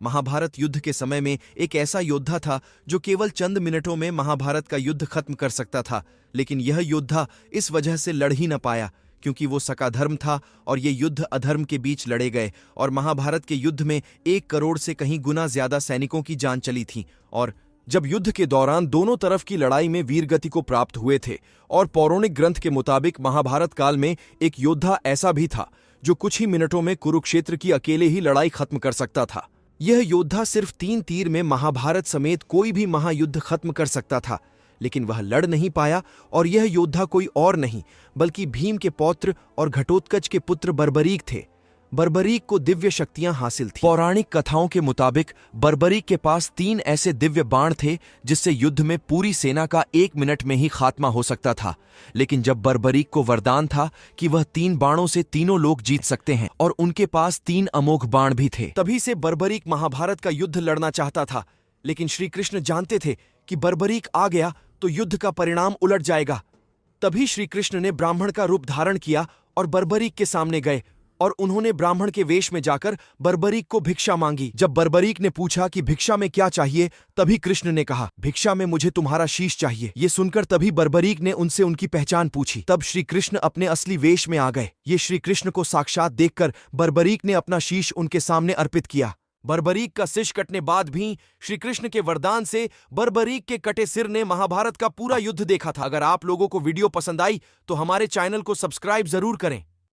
महाभारत युद्ध के समय में एक ऐसा योद्धा था जो केवल चंद मिनटों में महाभारत का युद्ध खत्म कर सकता था। लेकिन यह योद्धा इस वजह से लड़ ही न पाया क्योंकि वो सकाधर्म था और ये युद्ध अधर्म के बीच लड़े गए और महाभारत के युद्ध में 1 करोड़ से कहीं गुना ज्यादा सैनिकों की जान चली थी। और जब युद्ध के दौरान दोनों तरफ की लड़ाई में वीरगति को प्राप्त हुए थे और पौराणिक ग्रंथ के मुताबिक महाभारत काल में एक योद्धा ऐसा भी था जो कुछ ही मिनटों में कुरुक्षेत्र की अकेले ही लड़ाई खत्म कर सकता था। यह योद्धा सिर्फ 3 तीर में महाभारत समेत कोई भी महायुद्ध खत्म कर सकता था, लेकिन वह लड़ नहीं पाया और यह योद्धा कोई और नहीं बल्कि भीम के पौत्र और घटोत्कच के पुत्र बर्बरीक थे। बर्बरीक को दिव्य शक्तियां हासिल थी। पौराणिक कथाओं के मुताबिक बर्बरीक के पास 3 ऐसे दिव्य बाण थे जिससे युद्ध में पूरी सेना का 1 मिनट में ही खात्मा हो सकता था। लेकिन जब बर्बरीक को वरदान था कि वह 3 बाणों से तीनों लोग जीत सकते हैं और उनके पास 3 अमोघ बाण भी थे, तभी से बर्बरीक महाभारत का युद्ध लड़ना चाहता था। लेकिन श्री कृष्ण जानते थे कि बर्बरीक आ गया तो युद्ध का परिणाम उलट जाएगा। तभी श्री कृष्ण ने ब्राह्मण का रूप धारण किया और बर्बरीक के सामने गए और उन्होंने ब्राह्मण के वेश में जाकर बर्बरीक को भिक्षा मांगी। जब बर्बरीक ने पूछा कि भिक्षा में क्या चाहिए, तभी कृष्ण ने कहा, भिक्षा में मुझे तुम्हारा शीश चाहिए। ये सुनकर तभी बर्बरीक ने उनसे उनकी पहचान पूछी। तब श्री कृष्ण अपने असली वेश में आ गए। ये श्री कृष्ण को साक्षात देखकर बर्बरीक ने अपना शीश उनके सामने अर्पित किया। बर्बरीक का शीश कटने बाद भी श्री कृष्ण के वरदान से बर्बरीक के कटे सिर ने महाभारत का पूरा युद्ध देखा था। अगर आप लोगों को वीडियो पसंद आई तो हमारे चैनल को सब्सक्राइब जरूर करें।